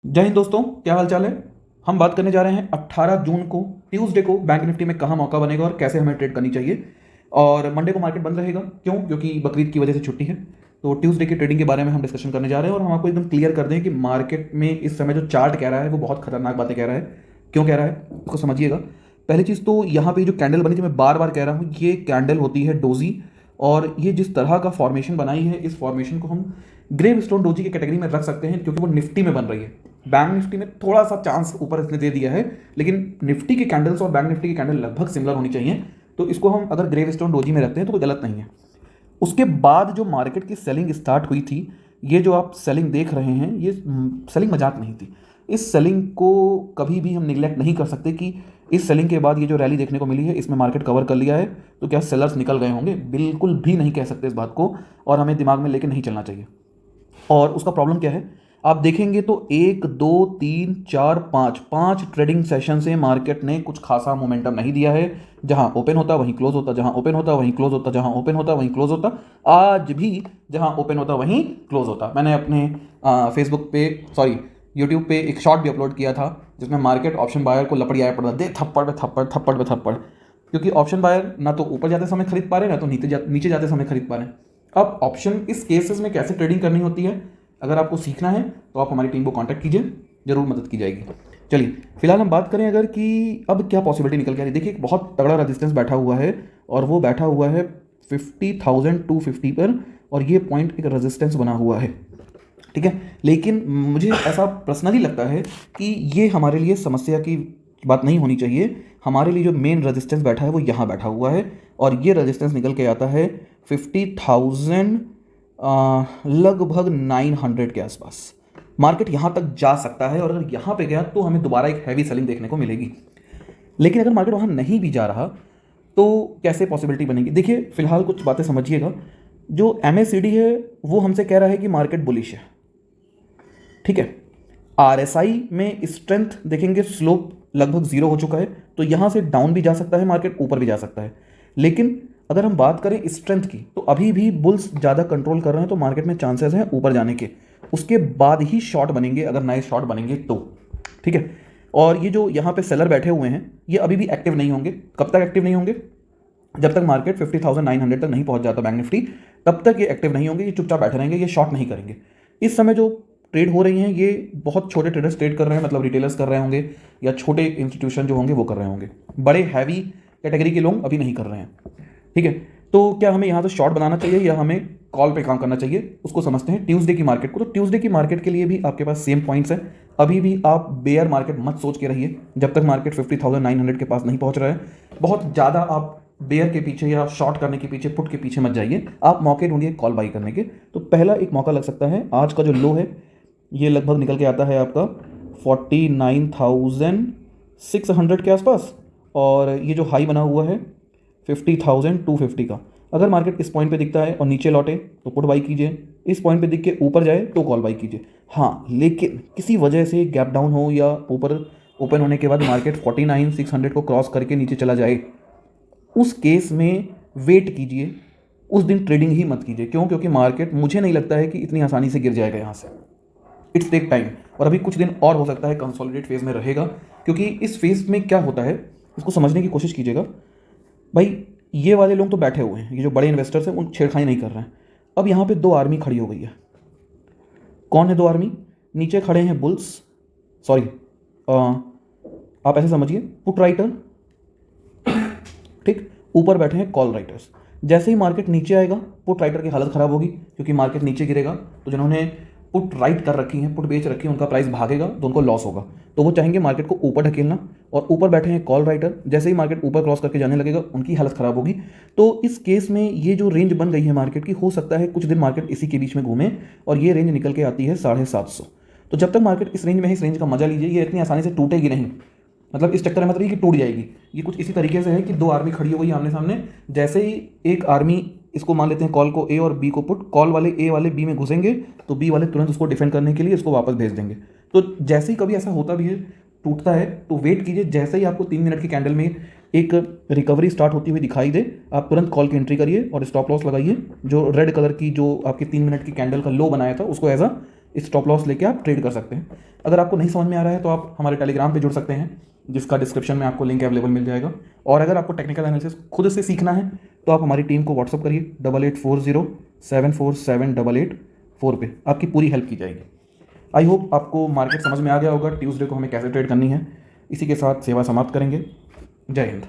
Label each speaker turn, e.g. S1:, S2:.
S1: जय हिंद दोस्तों, क्या हाल चाल है। हम बात करने जा रहे हैं 18 जून को ट्यूसडे को बैंक निफ्टी में कहाँ मौका बनेगा और कैसे हमें ट्रेड करनी चाहिए। और मंडे को मार्केट बंद रहेगा, क्यों? क्योंकि बकरीद की वजह से छुट्टी है। तो ट्यूसडे की ट्रेडिंग के बारे में हम डिस्कशन करने जा रहे हैं और हम आपको एकदम क्लियर कर दें कि मार्केट में इस समय जो चार्ट कह रहा है वो बहुत खतरनाक बातें कह रहा है। क्यों कह रहा है उसको समझिएगा। पहली चीज़ तो यहाँ पे जो कैंडल बनी थी, मैं बार बार कह रहा हूँ, ये कैंडल होती है डोजी। और ये जिस तरह का फॉर्मेशन बनाई है, इस फॉर्मेशन को हम ग्रेव स्टोन डोजी की कैटेगरी में रख सकते हैं, क्योंकि वो निफ्टी में बन रही है। बैंक निफ्टी में थोड़ा सा चांस ऊपर इसने दे दिया है, लेकिन निफ्टी की कैंडल्स और बैंक निफ्टी की कैंडल लगभग सिमिलर होनी चाहिए। तो इसको हम अगर ग्रेव स्टोन डोजी में रखते हैं तो कोई गलत नहीं है। उसके बाद जो मार्केट की सेलिंग स्टार्ट हुई थी, ये जो आप सेलिंग देख रहे हैं, ये सेलिंग मजाक नहीं थी। इस सेलिंग को कभी भी हम निगलेक्ट नहीं कर सकते कि इस सेलिंग के बाद ये जो रैली देखने को मिली है, इसमें मार्केट कवर कर लिया है, तो क्या सेलर्स निकल गए होंगे? बिल्कुल भी नहीं कह सकते इस बात को, और हमें दिमाग में लेके नहीं चलना चाहिए। और उसका प्रॉब्लम क्या है, आप देखेंगे तो 1 2 3 4 5 ट्रेडिंग सेशन से मार्केट ने कुछ खासा मोमेंटम नहीं दिया है। जहां ओपन होता वहीं क्लोज होता, जहां ओपन होता वहीं क्लोज होता, जहां ओपन होता वहीं क्लोज होता। आज भी जहां ओपन होता वहीं क्लोज होता। मैंने अपने फेसबुक पे, सॉरी, यूट्यूब पे एक शॉर्ट भी अपलोड किया था, जिसमें मार्केट ऑप्शन बायर को लपड़ियाया पड़ा, दे थप्पड़ पे थप्पड़, थप्पड़ पे थप्पड़। क्योंकि ऑप्शन बायर ना तो ऊपर जाते समय खरीद पा रहे, ना तो नीचे जाते समय खरीद पा रहे। अब ऑप्शन इस केसेस में कैसे ट्रेडिंग करनी होती है, अगर आपको सीखना है तो आप हमारी टीम को कांटेक्ट कीजिए, जरूर मदद की जाएगी। चलिए, फिलहाल हम बात करें अगर कि अब क्या पॉसिबिलिटी निकल के आ रही है। देखिए, एक बहुत तगड़ा रेजिस्टेंस बैठा हुआ है, और वो बैठा हुआ है 50,250 पर, और ये पॉइंट एक रेजिस्टेंस बना हुआ है, ठीक है। लेकिन मुझे ऐसा पर्सनली लगता है कि ये हमारे लिए समस्या की बात नहीं होनी चाहिए। हमारे लिए जो मेन रेजिस्टेंस बैठा है वो यहाँ बैठा हुआ है, और ये रेजिस्टेंस निकल के आता है 50,000, लगभग 900 के आसपास। मार्केट यहाँ तक जा सकता है, और अगर यहाँ पे गया तो हमें दोबारा एक हैवी सेलिंग देखने को मिलेगी। लेकिन अगर मार्केट वहाँ नहीं भी जा रहा तो कैसे पॉसिबिलिटी बनेगी? देखिए, फिलहाल कुछ बातें समझिएगा। जो MACD है वो हमसे कह रहा है कि मार्केट बुलिश है, ठीक है। RSI में स्ट्रेंथ देखेंगे, स्लोप लगभग जीरो हो चुका है, तो यहाँ से डाउन भी जा सकता है मार्केट, ऊपर भी जा सकता है। लेकिन अगर हम बात करें स्ट्रेंथ की, तो अभी भी बुल्स ज़्यादा कंट्रोल कर रहे हैं, तो मार्केट में चांसेस हैं ऊपर जाने के। उसके बाद ही शॉर्ट बनेंगे, अगर नए शॉर्ट बनेंगे तो, ठीक है। और ये जो यहाँ पे सेलर बैठे हुए हैं, ये अभी भी एक्टिव नहीं होंगे। कब तक एक्टिव नहीं होंगे? जब तक मार्केट 50,900 तक नहीं पहुंच जाता बैंक निफ्टी, तब तक ये एक्टिव नहीं होंगे। ये चुपचाप बैठे रहेंगे, ये शॉर्ट नहीं करेंगे। इस समय जो ट्रेड हो रही हैं, ये बहुत छोटे ट्रेडर्स ट्रेड कर रहे हैं, मतलब रिटेलर्स कर रहे होंगे, या छोटे इंस्टीट्यूशन जो होंगे वो कर रहे होंगे। बड़े हैवी कैटेगरी के लोग अभी नहीं कर रहे हैं, ठीक है। तो क्या हमें यहाँ से शॉर्ट बनाना चाहिए या हमें कॉल पे काम करना चाहिए, उसको समझते हैं ट्यूसडे की मार्केट को। तो ट्यूसडे की मार्केट के लिए भी आपके पास सेम पॉइंट्स हैं। अभी भी आप बेयर मार्केट मत सोच के रहिए जब तक मार्केट 50,900 के पास नहीं पहुंच रहा है। बहुत ज़्यादा आप बेयर के पीछे या शॉर्ट करने के पीछे, पुट के पीछे मत जाइए। आप मौके ढूंढिए कॉल बाई करने के। तो पहला एक मौका लग सकता है, आज का जो लो है ये लगभग निकल के आता है आपका 49,600 के आसपास, और ये जो हाई बना हुआ है 50,250 का। अगर मार्केट इस पॉइंट पे दिखता है और नीचे लौटे तो पुट बाई कीजिए, इस पॉइंट पे दिख के ऊपर जाए तो कॉल बाई कीजिए। हाँ, लेकिन किसी वजह से गैप डाउन हो या ऊपर ओपन होने के बाद मार्केट 49,600 को क्रॉस करके नीचे चला जाए, उस केस में वेट कीजिए, उस दिन ट्रेडिंग ही मत कीजिए। क्यों? क्योंकि मार्केट, मुझे नहीं लगता है कि इतनी आसानी से गिर जाएगा यहाँ से। इट्स टेक टाइम, और अभी कुछ दिन और हो सकता है कंसोलिडेट फेज में रहेगा। क्योंकि इस फेज में क्या होता है, इसको समझने की कोशिश कीजिएगा भाई। ये वाले लोग तो बैठे हुए हैं, ये जो बड़े इन्वेस्टर्स हैं, उन छेड़खानी नहीं कर रहे हैं। अब यहाँ पे दो आर्मी खड़ी हो गई है। कौन है दो आर्मी? नीचे खड़े हैं बुल्स, सॉरी, आप ऐसे समझिए, पुट राइटर, ठीक। ऊपर बैठे हैं कॉल राइटर्स। जैसे ही मार्केट नीचे आएगा, पुट राइटर की हालत खराब होगी, क्योंकि मार्केट नीचे गिरेगा तो जिन्होंने पुट राइट कर रखी है, पुट बेच रखी है, उनका प्राइस भागेगा तो उनको लॉस होगा। तो वो चाहेंगे मार्केट को ऊपर ढकेलना, और ऊपर बैठे हैं कॉल राइटर। जैसे ही मार्केट ऊपर क्रॉस करके जाने लगेगा, उनकी हालत खराब होगी। तो इस केस में ये जो रेंज बन गई है मार्केट की, हो सकता है कुछ दिन मार्केट इसी के बीच में घूमे, और ये रेंज निकल के आती है 750। तो जब तक मार्केट इस रेंज में है, इस रेंज का मजा लीजिए। ये इतनी आसानी से टूटेगी नहीं, मतलब इस चक्कर में मत रहिए कि टूट जाएगी। ये कुछ इसी तरीके से है कि दो आर्मी खड़ी हो गई आमने सामने। जैसे ही एक आर्मी, इसको मान लेते हैं कॉल को ए और बी को पुट, कॉल वाले ए वाले बी में घुसेंगे तो बी वाले तुरंत उसको डिफेंड करने के लिए इसको वापस भेज देंगे। तो जैसे ही कभी ऐसा होता भी है, टूटता है, तो वेट कीजिए। जैसे ही आपको 3 मिनट की कैंडल में एक रिकवरी स्टार्ट होती हुई दिखाई दे, आप तुरंत कॉल की एंट्री करिए और स्टॉप लॉस लगाइए। जो रेड कलर की, जो आपकी 3 मिनट की कैंडल का लो बनाया था, उसको एज अ स्टॉप लॉस लेके आप ट्रेड कर सकते हैं। अगर आपको नहीं समझ में आ रहा है तो आप हमारे टेलीग्राम पे जुड़ सकते हैं, जिसका डिस्क्रिप्शन में आपको लिंक अवेलेबल मिल जाएगा। और अगर आपको टेक्निकल एनालिसिस खुद से सीखना है तो आप हमारी टीम को व्हाट्सअप करिए 8840747884 पे, आपकी पूरी हेल्प की जाएगी। आई होप आपको मार्केट समझ में आ गया होगा, ट्यूसडे को हमें कैसे ट्रेड करनी है। इसी के साथ सेवा समाप्त करेंगे। जय हिंद।